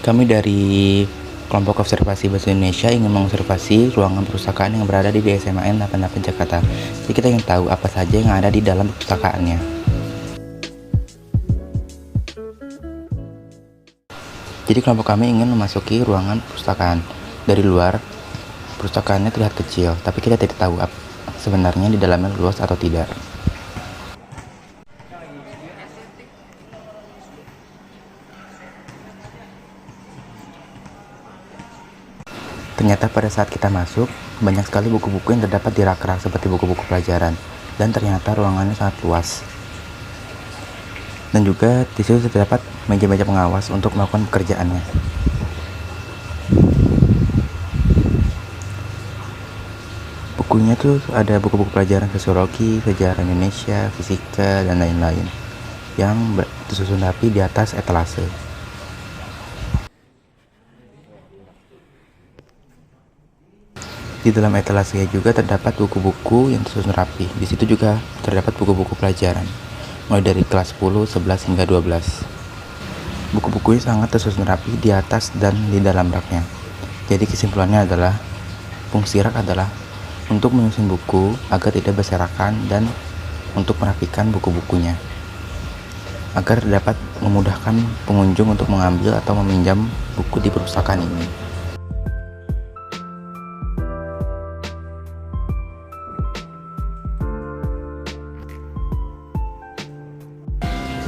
Kami dari kelompok observasi bahasa Indonesia ingin mengobservasi ruangan perpustakaan yang berada di DSMAN 88 Jakarta. Jadi kita ingin tahu apa saja yang ada di dalam perpustakaannya. Jadi kelompok kami ingin memasuki ruangan perpustakaan. Dari luar, perpustakaannya terlihat kecil, tapi kita tidak tahu sebenarnya di dalamnya luas atau tidak. Ternyata pada saat kita masuk, banyak sekali buku-buku yang terdapat di rak-rak seperti buku-buku pelajaran, dan ternyata ruangannya sangat luas. Dan juga di situ terdapat meja-meja pengawas untuk melakukan pekerjaannya. Bukunya tuh ada buku-buku pelajaran sosiologi, sejarah Indonesia, fisika, dan lain-lain yang tersusun rapi di atas etalase. Di dalam etalase juga terdapat buku-buku yang tersusun rapi. Di situ juga terdapat buku-buku pelajaran, mulai dari kelas 10, 11, hingga 12. Buku-bukunya sangat tersusun rapi di atas dan di dalam raknya. Jadi kesimpulannya adalah, fungsi rak adalah untuk menyusun buku agar tidak berserakan dan untuk merapikan buku-bukunya, agar dapat memudahkan pengunjung untuk mengambil atau meminjam buku di perpustakaan ini.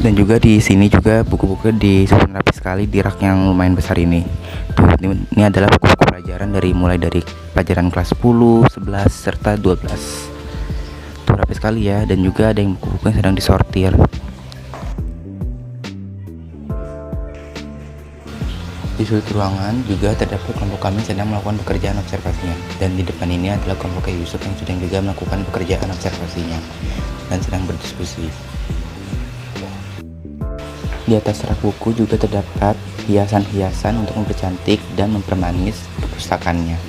Dan juga di sini juga buku-buku disusun rapi sekali di rak yang lumayan besar ini. Tuh, ini adalah buku-buku pelajaran mulai dari pelajaran kelas 10, 11, serta 12. Tuh rapi sekali ya, dan juga ada yang buku-buku yang sedang disortir. Di sudut ruangan juga terdapat kelompok kami sedang melakukan pekerjaan observasinya, dan di depan ini adalah kelompok Yusuf yang sedang juga melakukan pekerjaan observasinya dan sedang berdiskusi. Di atas rak buku juga terdapat hiasan-hiasan untuk mempercantik dan mempermanis perpustakaannya.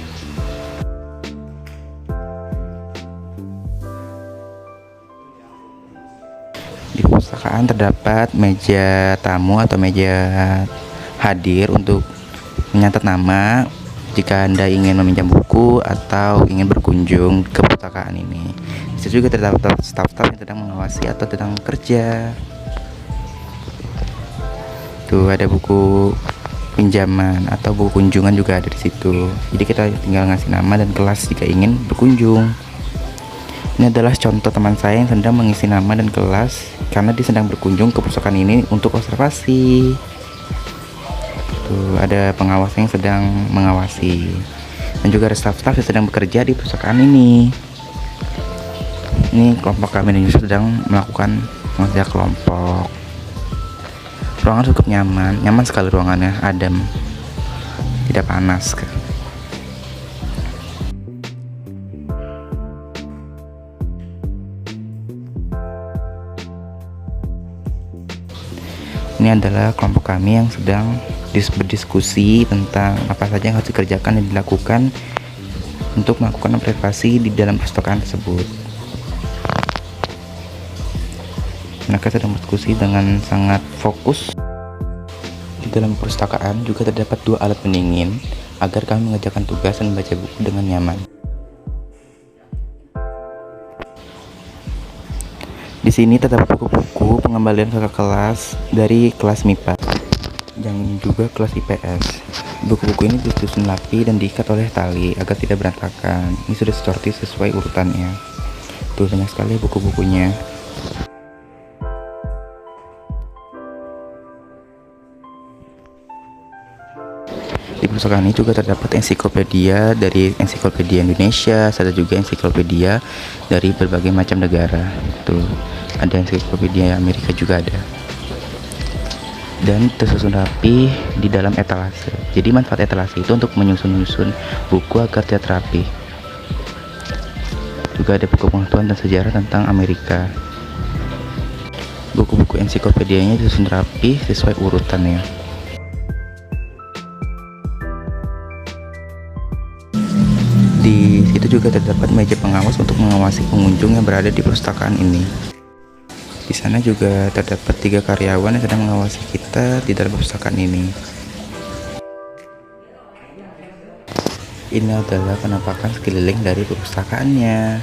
Di perpustakaan terdapat meja tamu atau meja hadir untuk mencatat nama jika Anda ingin meminjam buku atau ingin berkunjung ke perpustakaan ini. Di situ juga terdapat staf-staf yang sedang mengawasi atau sedang kerja. Tuh ada buku pinjaman atau buku kunjungan juga ada di situ. Jadi kita tinggal ngasih nama dan kelas jika ingin berkunjung. Ini adalah contoh teman saya yang sedang mengisi nama dan kelas karena dia sedang berkunjung ke perpustakaan ini untuk observasi. Tuh ada pengawas yang sedang mengawasi, dan juga ada staf-staf yang sedang bekerja di perpustakaan ini. Ini kelompok kami dan Yusuf sedang melakukan kerja kelompok. Ruangan cukup nyaman sekali ruangannya, adem, tidak panas. Ini adalah kelompok kami yang sedang berdiskusi tentang apa saja yang harus dikerjakan dan dilakukan untuk melakukan observasi di dalam perpustakaan tersebut. Mereka sedang berdiskusi dengan sangat fokus. Di dalam perpustakaan juga terdapat 2 alat pendingin agar kami mengerjakan tugas dan membaca buku dengan nyaman. Di sini terdapat buku-buku pengembalian kakak kelas dari kelas MIPA dan juga kelas IPS. Buku-buku ini disusun rapi dan diikat oleh tali agar tidak berantakan. Ini sudah disortir sesuai urutannya. Tuh banyak sekali buku-bukunya. Di perpustakaan ini juga terdapat ensiklopedia dari ensiklopedia Indonesia, ada juga ensiklopedia dari berbagai macam negara. Tuh, ada ensiklopedia Amerika juga ada. Dan tersusun rapi di dalam etalase. Jadi manfaat etalase itu untuk menyusun buku agar terlihat rapi. Juga ada buku pengetahuan dan sejarah tentang Amerika. Buku-buku ensiklopedianya disusun rapi sesuai urutannya. Di situ juga terdapat meja pengawas untuk mengawasi pengunjung yang berada di perpustakaan ini. Di sana juga terdapat 3 karyawan yang sedang mengawasi kita di dalam perpustakaan ini. Ini adalah penampakan sekeliling dari perpustakaannya.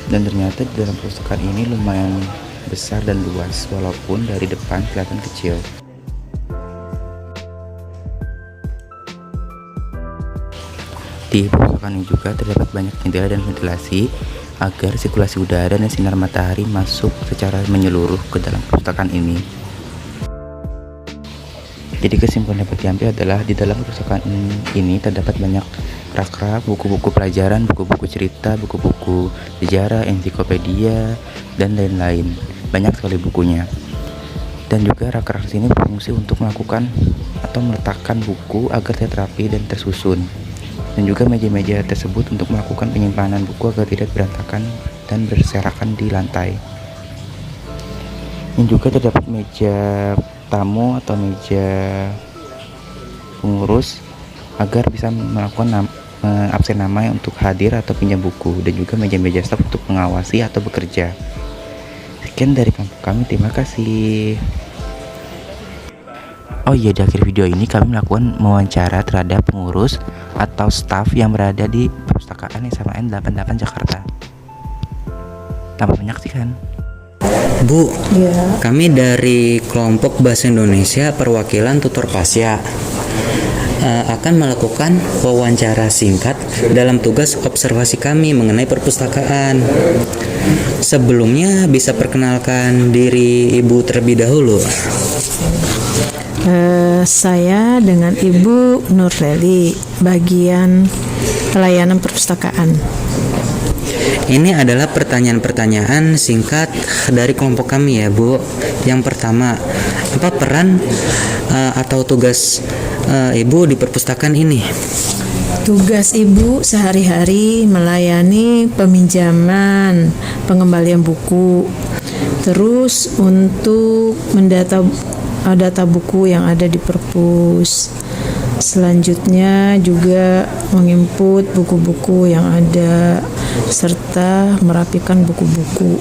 Dan ternyata di dalam perpustakaan ini lumayan besar dan luas, walaupun dari depan kelihatan kecil. Di perpustakaan ini juga terdapat banyak jendela dan ventilasi agar sirkulasi udara dan sinar matahari masuk secara menyeluruh ke dalam perpustakaan ini. Jadi kesimpulan dapat diambil adalah di dalam perpustakaan ini terdapat banyak rak-rak, buku-buku pelajaran, buku-buku cerita, buku-buku sejarah, ensiklopedia, dan lain-lain. Banyak sekali bukunya. Dan juga rak-rak sini berfungsi untuk melakukan atau meletakkan buku agar tidak rapi dan tersusun. Dan juga meja-meja tersebut untuk melakukan penyimpanan buku agar tidak berantakan dan berserakan di lantai. Ini juga terdapat meja tamu atau meja pengurus agar bisa melakukan absen nama untuk hadir atau pinjam buku, dan juga meja-meja staf untuk mengawasi atau bekerja. Sekian dari kami, terima kasih. Oh iya, di akhir video ini kami melakukan wawancara terhadap pengurus atau staf yang berada di perpustakaan SMAN 88 Jakarta. Selamat menyaksikan. Bu, kami dari kelompok Bahasa Indonesia Perwakilan Tutor Pasya akan melakukan wawancara singkat dalam tugas observasi kami mengenai perpustakaan. Sebelumnya bisa perkenalkan diri Ibu terlebih dahulu. Saya dengan Ibu Nurleli, bagian pelayanan perpustakaan. Ini adalah pertanyaan-pertanyaan singkat dari kelompok kami ya, Bu. Yang pertama, apa peran atau tugas Ibu di perpustakaan ini? Tugas Ibu sehari-hari melayani peminjaman, pengembalian buku, terus untuk mendata data buku yang ada di perpus. Selanjutnya juga menginput buku-buku yang ada serta merapikan buku-buku.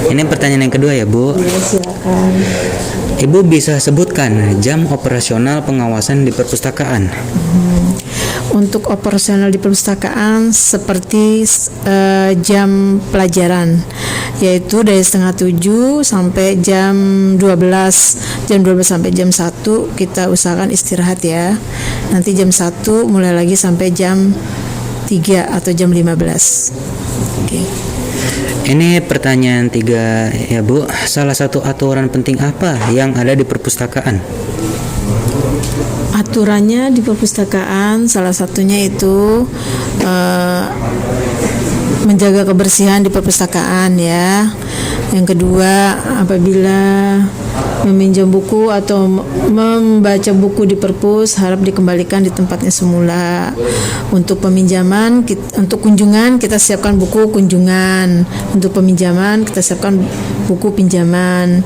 Ini pertanyaan yang kedua ya, Bu. Silakan. Ibu bisa sebutkan jam operasional pengawasan di perpustakaan? Untuk operasional di perpustakaan seperti jam pelajaran, yaitu dari setengah 7 sampai jam 12. Jam 12 sampai jam 1 kita usahakan istirahat ya. Nanti jam 1 mulai lagi sampai jam 3 atau jam 15. Oke. Ini pertanyaan 3 ya, Bu. Salah satu aturan penting apa yang ada di perpustakaan? Aturannya di perpustakaan salah satunya itu menjaga kebersihan di perpustakaan ya. Yang kedua, apabila meminjam buku atau membaca buku di perpus harap dikembalikan di tempatnya semula. Untuk peminjaman, untuk kunjungan kita siapkan buku kunjungan. Untuk peminjaman kita siapkan buku pinjaman.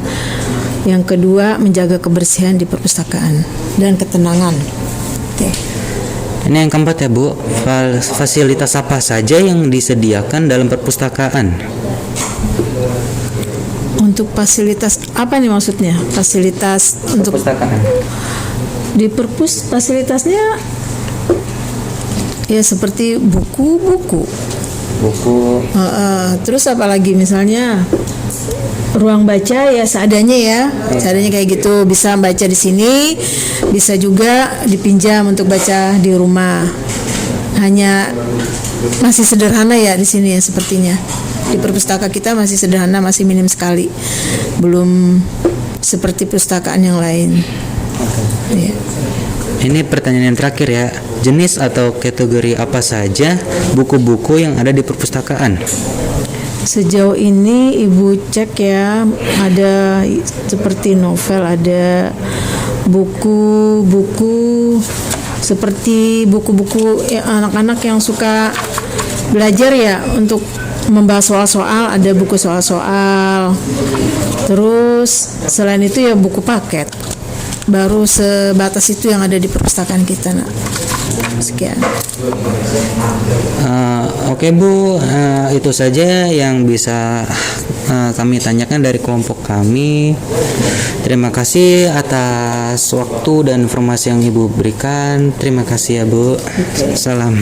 Yang kedua, menjaga kebersihan di perpustakaan dan ketenangan. Oke. Ini yang keempat ya, Bu. Fasilitas apa saja yang disediakan dalam perpustakaan? Untuk fasilitas apa nih maksudnya? Fasilitas untuk Perpustakaan. di perpus fasilitasnya ya seperti buku-buku. Buku. Terus apa lagi misalnya? Ruang baca ya seadanya ya, seadanya kayak gitu, bisa baca di sini, bisa juga dipinjam untuk baca di rumah. Hanya masih sederhana ya di sini ya sepertinya. Di perpustakaan kita masih sederhana, masih minim sekali, belum seperti perpustakaan yang lain. Ya. Ini pertanyaan yang terakhir ya. Jenis atau kategori apa saja buku-buku yang ada di perpustakaan? Sejauh ini Ibu cek ya, ada seperti novel, ada buku-buku seperti buku-buku anak-anak yang suka belajar ya, untuk membahas soal-soal, ada buku soal-soal. Terus selain itu ya buku paket. baru sebatas itu yang ada di perpustakaan kita, nak. Sekian. Oke Bu, itu saja yang bisa kami tanyakan dari kelompok kami. Terima kasih atas waktu dan informasi yang Ibu berikan. Terima kasih ya Bu. Salam.